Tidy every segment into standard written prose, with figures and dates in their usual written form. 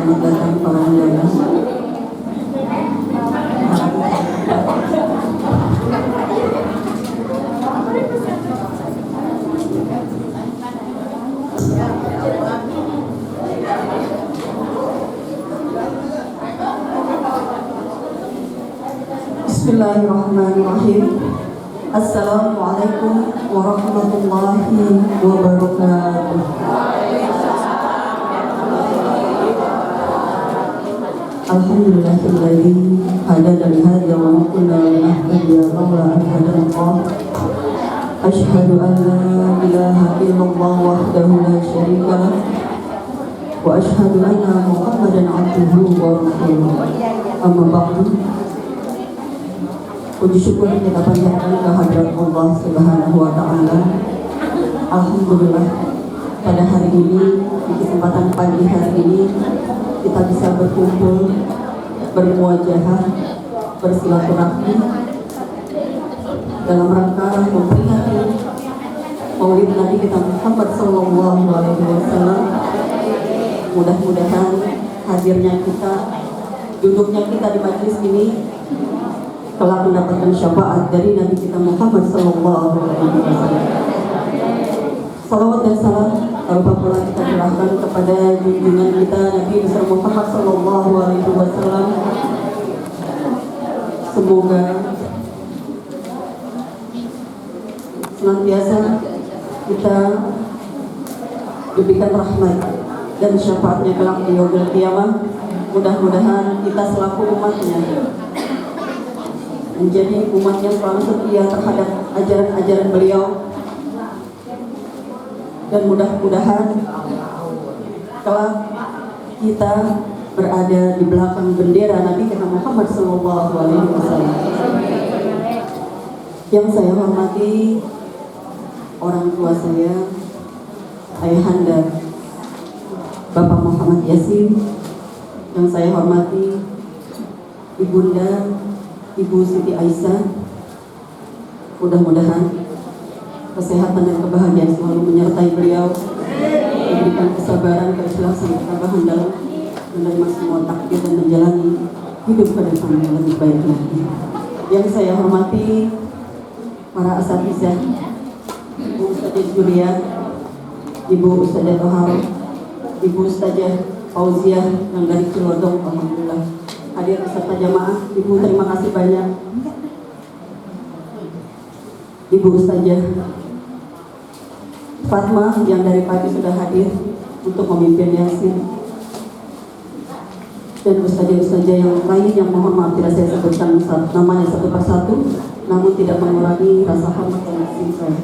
datang para undangan. Bismillahirrahmanirrahim. Assalamualaikum warahmatullahi wabarakatuh. Alhamdulillahilladzi hadana li hadza wa ma kunna linahtadiya laula an hadana Allah. Asyhadu an la ilaha illallah wahdahu la syarika lah wa asyhadu anna Muhammadan abduhu wa rasuluh. Amma ba'du. Puji syukur kita panjatkan kehadirat Allah Subhanahu wa taala. Alhamdulillah pada hari ini, di kesempatan pagi hari ini kita bisa berkumpul, bermuajahah, bersilaturahmi dalam rangka memperingati Maulid Nabi kita Muhammad sallallahu alaihi wasallam. Mudah-mudahan hadirnya kita, duduknya kita di majelis ini telah mendapatkan syafaat dari Nabi kita Muhammad sallallahu alaihi wasallam. Salawat dan salam tanpa pula kita serahkan kepada junjungan kita Nabi besar Muhammad sallallahu alaihi wasallam. Semoga senantiasa kita diberikan rahmat dan syafaatnya kelak di yaumil qiyamah. Mudah-mudahan kita selaku umatnya menjadi umat yang selalu setia terhadap ajaran-ajaran beliau, dan mudah-mudahan kelak kita berada di belakang bendera Nabi kita Muhammad sallallahu alaihi wasallam. Yang saya hormati orang tua saya, ayahanda Bapak Muhammad Yasin. Yang saya hormati ibunda Ibu Siti Aisyah. Mudah-mudahan kesehatan dan kebahagiaan selalu menyertai beliau, memberikan kesabaran, keikhlasan, ketabahan dalam menerima semua takdir dan menjalani hidup ke depan yang lebih baik lagi. Yang saya hormati para asatizah, Ibu Ustadzah Julia, Ibu Ustadzah Tohar, Ibu Ustadzah Fauziah yang dari Cilodong, alhamdulillah hadir beserta jamaah. Ibu terima kasih banyak. Ibu Ustadzah Fatma yang dari pagi sudah hadir untuk memimpin Yasin, dan ustadzah-ustadzah yang lain yang mohon maaf tidak saya sebutkan namanya satu persatu, namun tidak mengurangi rasa hormat dan kasih saya.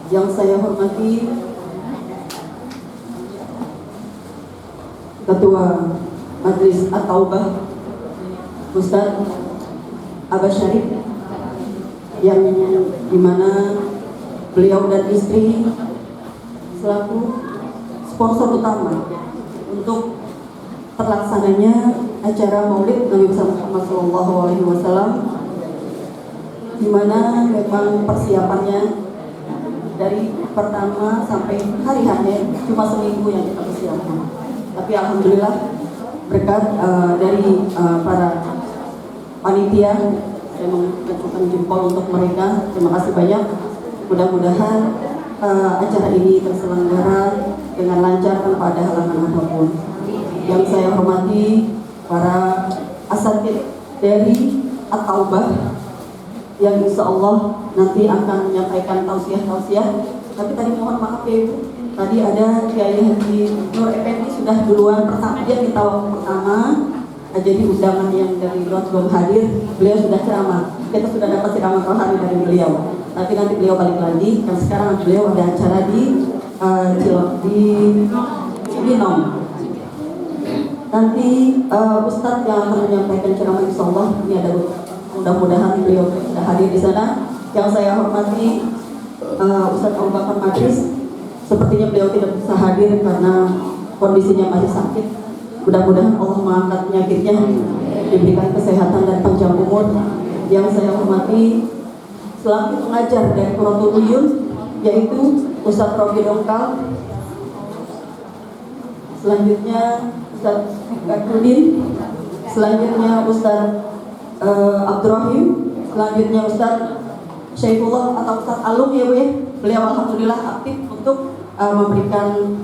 Yang saya hormati Ketua Majelis At-Taubah Ustadz Abbas Syarif, yang dimana beliau dan istri selaku sponsor utama untuk terlaksananya acara Maulid Nabi besar Muhammad sallallahu alaihi wasallam, dimana memang persiapannya dari pertama sampai hari hanya cuma seminggu yang kita persiapkan. Tapi alhamdulillah berkat dari para panitia, saya mengucapkan jempol untuk mereka. Terima kasih banyak. Mudah-mudahan acara ini terselenggara dengan lancar tanpa ada halangan apapun. Yang saya hormati para asatid dari At-Taubah yang insya Allah nanti akan menyampaikan tausiah-tausiah. Tapi tadi mohon maaf ya Ibu, tadi ada Kiai Haji Nur Effendi sudah duluan pertama, dia di tahun pertama. Jadi undangan yang dari Lot belum hadir, beliau sudah ceramah. Kita sudah dapat ceramah rohani dari beliau. Tapi nanti beliau balik lagi. Dan sekarang beliau ada acara di Cibinong. Nanti Ustadz yang akan menyampaikan ceramah insya Allah ini ada, mudah-mudahan beliau sudah hadir di sana. Yang saya hormati Ustadz Abu Bakar Madris, sepertinya beliau tidak bisa hadir karena kondisinya masih sakit. Mudah-mudahan Allah mengangkat penyakitnya, diberikan kesehatan dan panjang umur. Yang saya hormati selaku pengajar dari Quratul Uyun, yaitu Ustadz Rogi Dongkal. Selanjutnya Ustaz Badrudin, selanjutnya Ustaz Abdurrahim, selanjutnya Ustaz Syaifullah atau Ustaz Alung ya Bu ya. Beliau alhamdulillah aktif untuk memberikan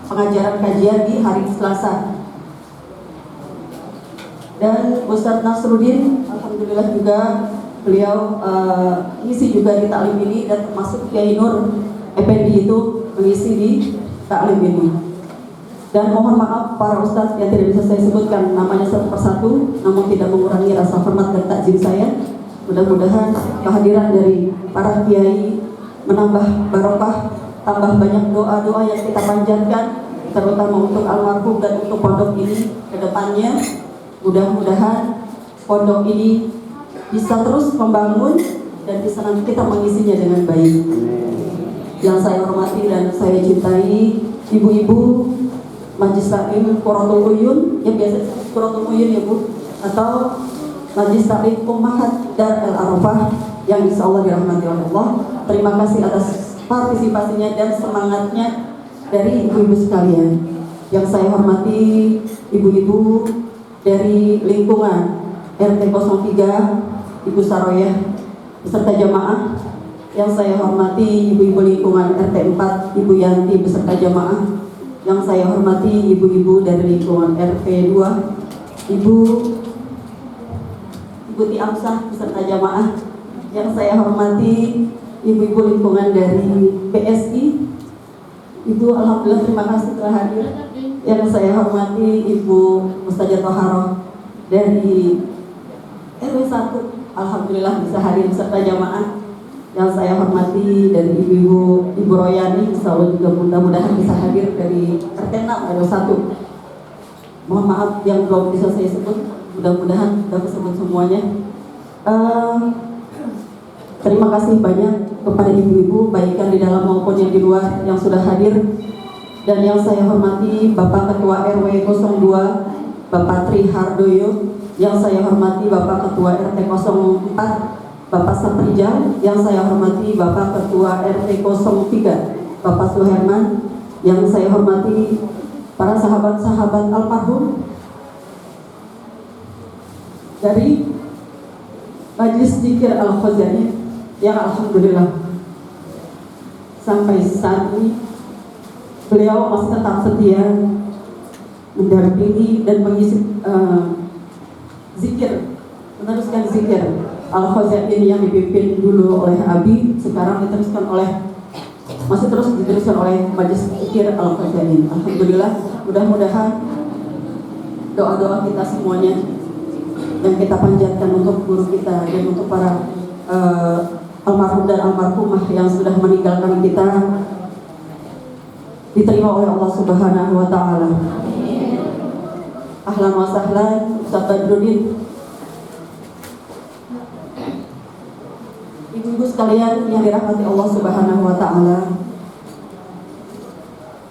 pengajaran kajian di hari Selasa. Dan Ustaz Nasruddin alhamdulillah juga beliau mengisi juga di taklim ini, dan termasuk Kiai Nur Effendi itu mengisi di taklim ini. Dan mohon maaf para ustadz yang tidak bisa saya sebutkan namanya satu persatu, namun tidak mengurangi rasa hormat dan takzim saya. Mudah-mudahan kehadiran dari para kiai menambah barokah, tambah banyak doa-doa yang kita panjatkan, terutama untuk almarhum dan untuk pondok ini ke depannya. Mudah-mudahan pondok ini bisa terus membangun dan bisa nanti kita mengisinya dengan baik. Yang saya hormati dan saya cintai ibu-ibu Majlis Taklim Qurratul Uyun, yang biasa disebut Qurratul Uyun ya Bu, atau Majlis Taklim Ummahat Dar El Arafah yang insya Allah dirahmati oleh Allah. Terima kasih atas partisipasinya dan semangatnya dari ibu-ibu sekalian. Yang saya hormati ibu-ibu dari lingkungan RT 03, Ibu Saroyah beserta jamaah. Yang saya hormati ibu-ibu lingkungan RT 4, Ibu Yanti beserta jamaah. Yang saya hormati ibu-ibu dari lingkungan RT 2, Ibu Tiamsah beserta jamaah. Yang saya hormati ibu-ibu lingkungan dari PSI, Ibu alhamdulillah terima kasih telah hadir. Yang saya hormati Ibu Mustajab Toharoh dari RW 1, alhamdulillah bisa hadir beserta jamaah. Yang saya hormati dari ibu-ibu, Ibu Royani, insya Allah juga mudah-mudahan bisa hadir dari RT 6 RW 1. Mohon maaf yang belum bisa saya sebut, mudah-mudahan sudah disebut semuanya. Terima kasih banyak kepada ibu-ibu, baik yang di dalam maupun yang di luar yang sudah hadir. Dan yang saya hormati Bapak Ketua RW 02, Bapak Tri Hardoyo. Yang saya hormati Bapak Ketua RT 04, Bapak Saprijal. Yang saya hormati Bapak Ketua RT 03, Bapak Suherman. Yang saya hormati para sahabat-sahabat almarhum dari Majlis Zikir Al-Khazani yang alhamdulillah sampai saat ini beliau masih tetap setia mendampingi dan mengisi zikir, meneruskan zikir Al-Khazani yang dipimpin dulu oleh Abi, sekarang masih terus diteruskan oleh Majlis Zikir Al-Khazani. Alhamdulillah, mudah-mudahan doa-doa kita semuanya yang kita panjatkan untuk guru kita dan untuk para almarhum dan almarhumah yang sudah meninggalkan kita diterima oleh Allah Subhanahu wa taala. Ahlan wa sahlan Ustaz Badrudin. Ibu-ibu sekalian yang dirahmati Allah Subhanahu wa taala.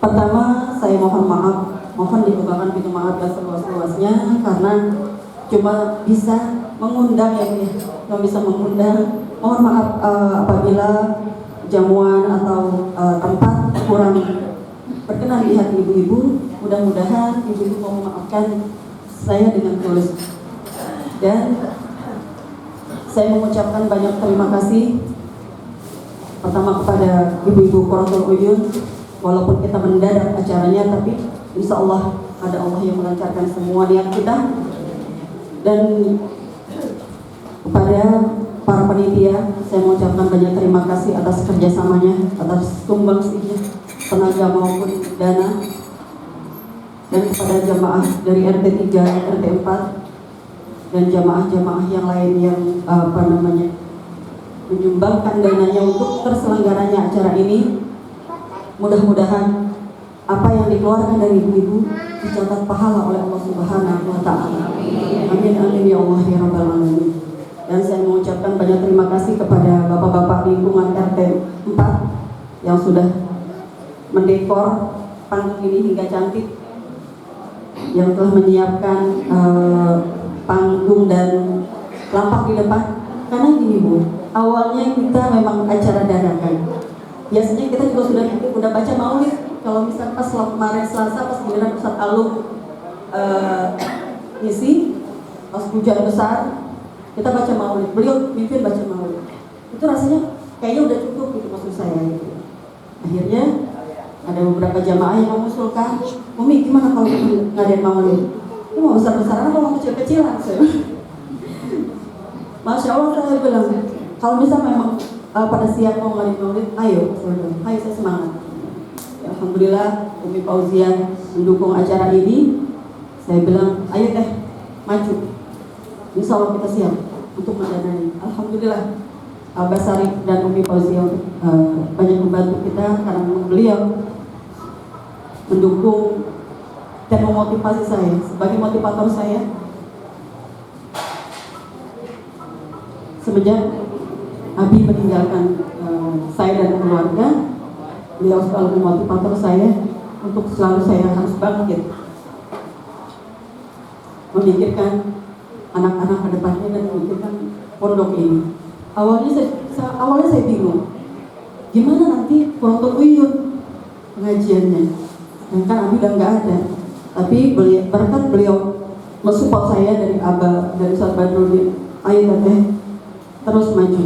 Pertama, saya mohon dibukakan pintu maaf yang seluas-luasnya karena cuma bisa mengundang cuma bisa mengundang. Mohon maaf apabila jamuan atau tempat kurang berkenan di hati ibu-ibu. Mudah-mudahan ibu-ibu mau memaafkan saya dengan tulus. Dan saya mengucapkan banyak terima kasih pertama kepada ibu-ibu Qurratul Uyun. Walaupun kita mendadak acaranya, tapi insya Allah ada Allah yang melancarkan semua niat kita. Dan kepada para panitia, saya mengucapkan banyak terima kasih atas kerjasamanya, atas sumbangsihnya, tenaga maupun dana. Dan kepada jamaah dari RT 3, RT 4 dan jamaah-jamaah yang lain yang menyumbangkan dananya untuk terselenggaranya acara ini. Mudah-mudahan apa yang dikeluarkan dari ibu-ibu dicatat pahala oleh Allah Subhanahu wa taala. Amin amin ya Allah ya rabbal alamin. Dan saya mengucapkan banyak terima kasih kepada bapak-bapak lingkungan RT 4 yang sudah mendekor panggung ini hingga cantik, yang telah menyiapkan panggung dan lampak di depan. Karena gini Bu, awalnya kita memang acara dadakan. Biasanya kita juga sudah baca maulid, kalau misalnya pas kemarin Selasa pas giliran Ustadz Alum ngisi, pas hujan besar, kita baca maulid, beliau mimpin baca maulid. Itu rasanya kayaknya udah cukup gitu maksud saya gitu. Akhirnya ada beberapa jamaah yang mengusulkan, Umi gimana kalau ngadain maulid? Itu mau besar-besaran atau mau kecil-kecilan? Masya Allah saya bilang, kalau bisa memang pada siap mau ngadain maulid, ayo saya semangat. Ya, alhamdulillah Umi Fauzian mendukung acara ini. Saya bilang, ayo teh maju. Insya Allah kita siap untuk mendanai. Alhamdulillah Abah Sarif dan Umi Fauzian banyak membantu kita karena beliau mendukung dan memotivasi saya sebagai motivator saya. Semenjak Abi meninggalkan saya dan keluarga, beliau selalu memotivator saya untuk selalu saya harus bangkit, memikirkan anak-anak ke depannya dan memikirkan pondok ini. Awalnya saya bingung, gimana nanti Pondok Uyun pengajiannya, dan kan Abi udah nggak ada. Tapi berkat beliau mensupport saya dari Abah, dari Ustaz Badrudin, ayo teteh terus maju.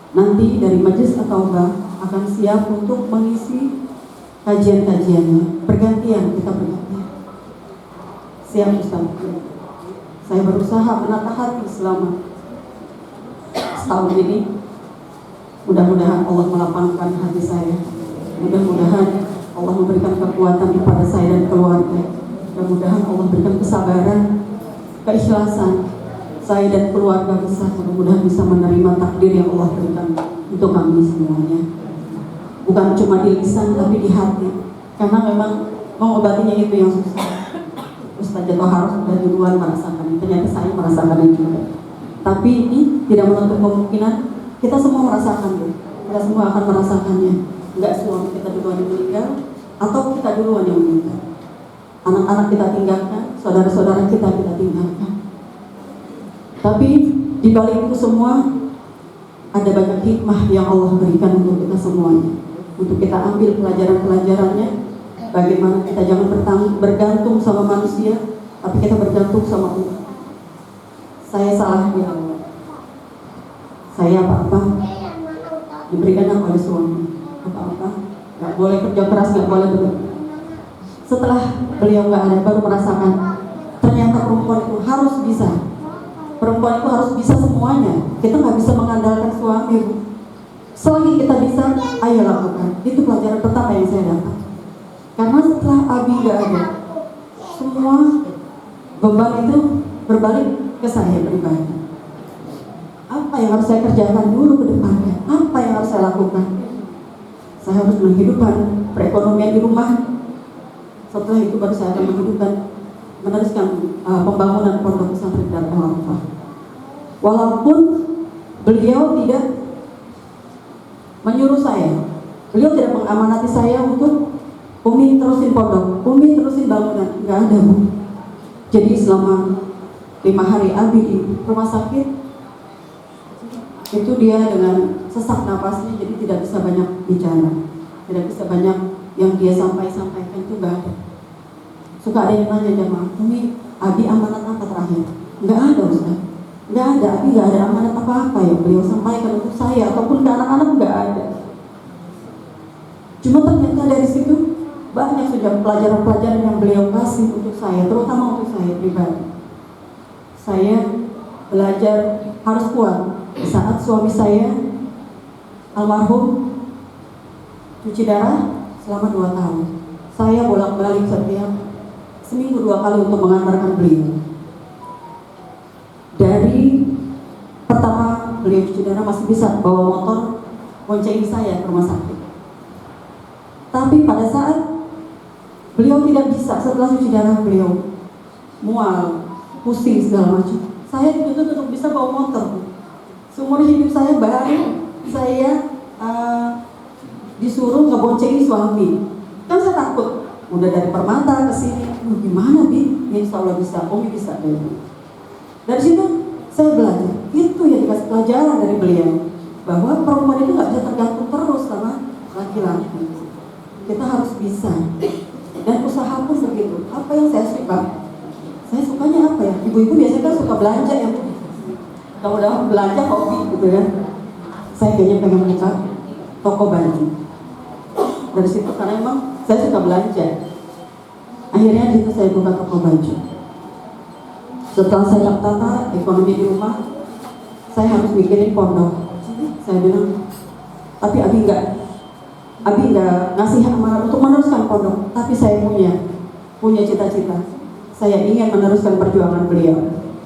Nanti dari Majelis At-Taubah akan siap untuk mengisi kajian-kajiannya, bergantian, kita bergantian. Siap Ustaz. Saya berusaha menata hati selama setahun ini. Mudah-mudahan Allah melapangkan hati saya. Mudah-mudahan Allah memberikan kekuatan kepada saya dan keluarga. Mudah-mudahan Allah berikan kesabaran, keikhlasan saya dan keluarga besar. Mudah-mudahan bisa menerima takdir yang Allah berikan untuk kami semuanya. Bukan cuma di lisan tapi di hati. Karena memang mengobatinya itu yang susah. Ustaz Tohar sudah duluan merasakan, ternyata saya merasakan juga. Tapi ini tidak menutup kemungkinan kita semua merasakan, kita semua akan merasakannya. Enggak suami kita duluan yang meninggal, atau kita duluan yang meninggal. Anak-anak kita tinggalkan, saudara-saudara kita tinggalkan. Tapi di balik itu semua ada banyak hikmah yang Allah berikan untuk kita semuanya, untuk kita ambil pelajaran-pelajarannya. Bagaimana kita jangan bergantung sama manusia, tapi kita bergantung sama Allah. Saya salah di awal. Saya apa-apa diberikan oleh suami. Apa-apa, nggak boleh kerja keras, nggak boleh bekerja. Setelah beliau nggak ada, baru merasakan ternyata perempuan itu harus bisa. Perempuan itu harus bisa semuanya. Kita nggak bisa mengandalkan suami. Selagi kita bisa, ayo lakukan. Itu pelajaran pertama yang saya dapat. Karena setelah Abi nggak ada, semua beban itu berbalik ke saya pribadi. Apa yang harus saya kerjakan dulu ke depannya? Apa yang harus saya lakukan? Saya harus menghidupkan perekonomian di rumah. Setelah itu baru saya akan meneruskan pembangunan pondok pesantren Darul Arafah. Walaupun beliau tidak menyuruh saya, beliau tidak mengamanati saya untuk Umi terusin pondok, Umi terusin bangunan, nggak ada Bu. Jadi selama 5 hari Abi di rumah sakit, itu dia dengan sesak napasnya, jadi tidak bisa banyak bicara, tidak bisa banyak yang dia sampaikan itu nggak ada. Suka ada yang nanya jamaah, Umi, Abi amanat apa terakhir? Nggak ada Ustaz, nggak ada. Abi nggak ada amanat apa-apa yang beliau sampaikan untuk saya ataupun ke anak-anak, nggak ada. Cuma ternyata dari situ banyak sudah pelajaran-pelajaran yang beliau kasih untuk saya, terutama untuk saya pribadi. Saya belajar harus kuat. Saat suami saya almarhum cuci darah selama 2 tahun, saya bolak-balik setiap seminggu 2 kali untuk mengantarkan beliau. Dari pertama beliau cuci darah masih bisa bawa motor boncengin saya ke rumah sakit. Tapi pada saat beliau tidak bisa, setelah cuci darah beliau mual, pusing segala macam, saya dituntut untuk bisa bawa motor. Seumur hidup saya baru saya disuruh ngeboncengin suami. Kan saya takut, udah dari Permata ke sini, gimana Bi? Insya Allah bisa, Umi bisa deh. Dari situ saya belajar, itu yang dikasih pelajaran dari beliau, bahwa perempuan itu nggak bisa tergantung terus sama laki-laki. kita harus bisa. Dan usaha pun begitu. Apa yang saya suka? Saya sukanya apa ya? Ibu-ibu biasanya kan suka belanja ya Bu. Kalau udah belanja hobi gitu kan. Saya kayaknya pengen buka toko baju. Dari situ karena emang saya suka belanja. Akhirnya di situ saya buka toko baju. Setelah saya tata ekonomi di rumah, saya harus mikirin pondok. Saya bilang, tapi Abi nggak ngasih amanat untuk meneruskan pondok, tapi saya punya cita-cita. Saya ingin meneruskan perjuangan beliau.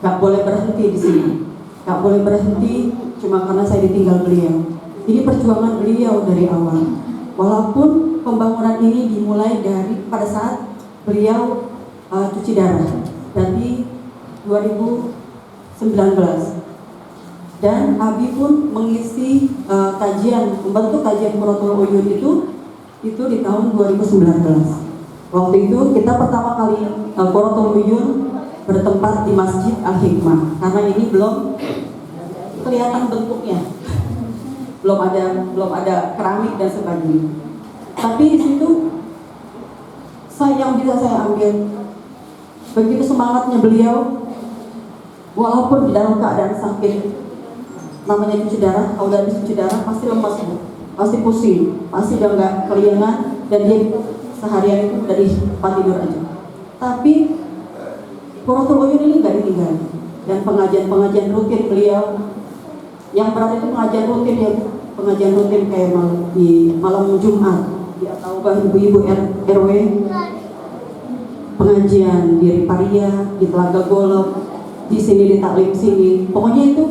Gak boleh berhenti di sini. Gak boleh berhenti cuma karena saya ditinggal beliau. Ini perjuangan beliau dari awal. Walaupun pembangunan ini dimulai dari pada saat beliau cuci darah dari 2019. Dan Abi pun mengisi membentuk kajian Qurratul Uyun itu di tahun 2019. Waktu itu kita pertama kali Qurratul Uyun bertempat di Masjid Al-Hikmah karena ini belum kelihatan bentuknya, belum ada keramik dan sebagainya. Tapi di situ yang bisa saya ambil begitu semangatnya beliau, walaupun di dalam keadaan sakit, namanya cuci darah, kalau udah habis cuci darah pasti lemas Bu, pasti pusing, pasti udah nggak keliangan dan dia seharian itu udah di tempat tidur aja. Tapi Qurratul Uyun ini nggak ditinggal dan pengajian rutin beliau yang berarti itu pengajian rutin ya Bu, pengajian rutin kayak di malam Jumat di Ataubah ibu-ibu RW, pengajian di Riparia, di Telaga Golok, di sini di Taklim sini, pokoknya itu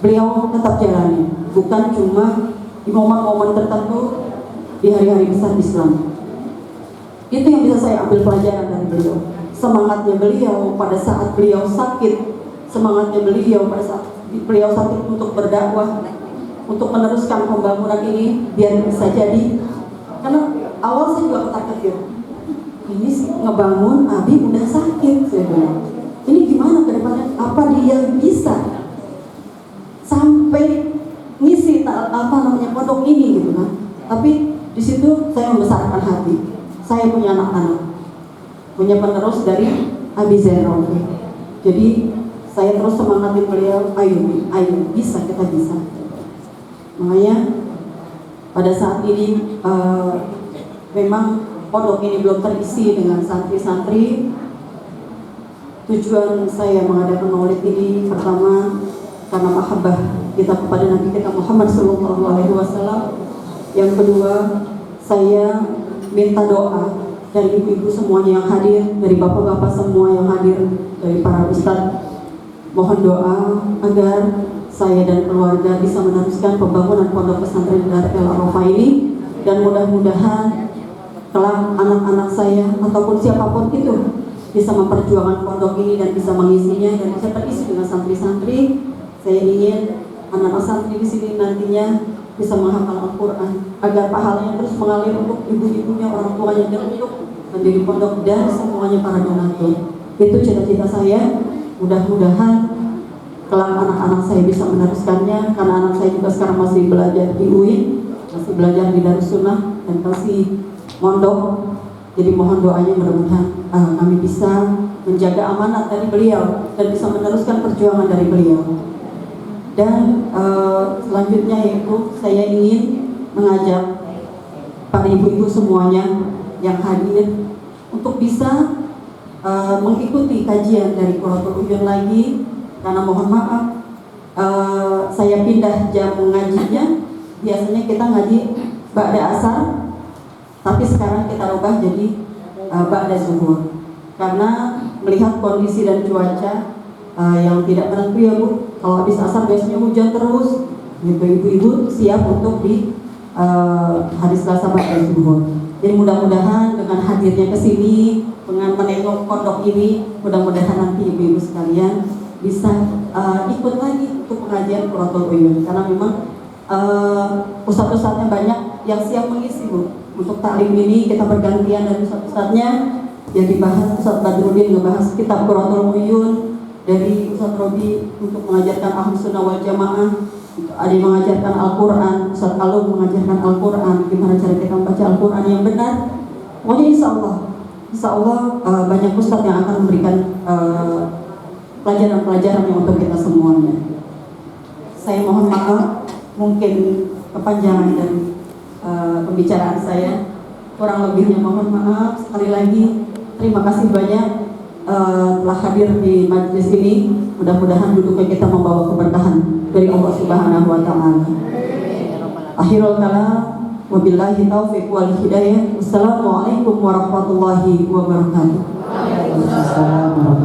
beliau tetap jalani, bukan cuma di momen-momen tertentu di hari-hari besar Islam. Itu yang bisa saya ambil pelajaran dari beliau. Semangatnya beliau pada saat beliau sakit, semangatnya beliau pada saat beliau sakit untuk berdakwah, untuk meneruskan pembangunan ini biar bisa jadi. Karena awal saya juga ketar-ketir, ini ngebangun Abi udah sakit, saya bilang. Ini gimana ke depannya? Apa dia bisa sampai ngisi pondok ini gitu kan? Tapi di situ saya membesarkan hati. Saya punya anak-anak, punya penerus dari Abi Zainal. Jadi saya terus semangatin beliau, ayo bisa, kita bisa. Makanya pada saat ini memang pondok ini belum terisi dengan santri-santri. Tujuan saya mengadakan maulid ini pertama karena mahabbah kita kepada Nabi kita Muhammad SAW. Yang kedua, saya minta doa dari ibu-ibu semuanya yang hadir, dari bapak-bapak semua yang hadir, dari para ustadz. Mohon doa agar saya dan keluarga bisa meneruskan pembangunan pondok pesantren Darul Arafah ini, dan mudah-mudahan kelak anak-anak saya ataupun siapapun itu bisa memperjuangkan pondok ini dan bisa mengisinya dan bisa terisi dengan santri-santri. Saya ingin anak-anak santri di sini nantinya bisa menghafal Al-Quran agar pahalanya terus mengalir untuk ibu-ibunya, orang tuanya, dan untuk menjadi pondok dan semuanya para donatur. Itu cita-cita saya. Mudah-mudahan kelak anak-anak saya bisa meneruskannya, karena anak saya juga sekarang masih belajar di UIN, masih belajar di Darussunnah dan masih mondok. Jadi mohon doanya mudah-mudahan kami bisa menjaga amanat dari beliau dan bisa meneruskan perjuangan dari beliau. Dan selanjutnya yaitu saya ingin mengajak para ibu-ibu semuanya yang hadir untuk bisa mengikuti kajian dari Qurratul Uyun lagi, karena mohon maaf saya pindah jam mengajinya. Biasanya kita ngaji ba'da asar, tapi sekarang kita rubah jadi ba'da zuhur karena melihat kondisi dan cuaca yang tidak menentu ya Bu. Kalau habis asar biasanya hujan terus, ibu-ibu siap untuk di hari Selasa ba'da zuhur. Jadi mudah-mudahan dengan hadirnya ke sini, dengan menengok pondok ini, mudah-mudahan nanti ibu-ibu sekalian bisa ikut lagi untuk pengajian Qurratul Uyun, karena memang ustadz-ustadznya banyak yang siap mengisi Bu. Untuk taklim ini kita bergantian dari ustadz-ustadznya yang dibahas. Ustadz Badrudin ngebahas kitab Qurratul Uyun, dari Ustaz Robi untuk mengajarkan Ahlus Sunnah wal Jamaah, ada yang mengajarkan Al-Quran, Ustaz Alum mengajarkan Al-Quran, gimana cara kita membaca Al-Quran yang benar. Pokoknya insya Allah banyak Ustaz yang akan memberikan pelajaran-pelajaran yang untuk kita semuanya. Saya mohon maaf, mungkin kepanjangan dari pembicaraan saya, kurang lebihnya mohon maaf. Sekali lagi terima kasih banyak telah hadir di majelis ini. Mudah-mudahan duduknya kita membawa keberkahan dari Allah Subhanahu wa taala. Akhirul kalam, wabillahi taufiq wal hidayah. Wassalamualaikum warahmatullahi wabarakatuh.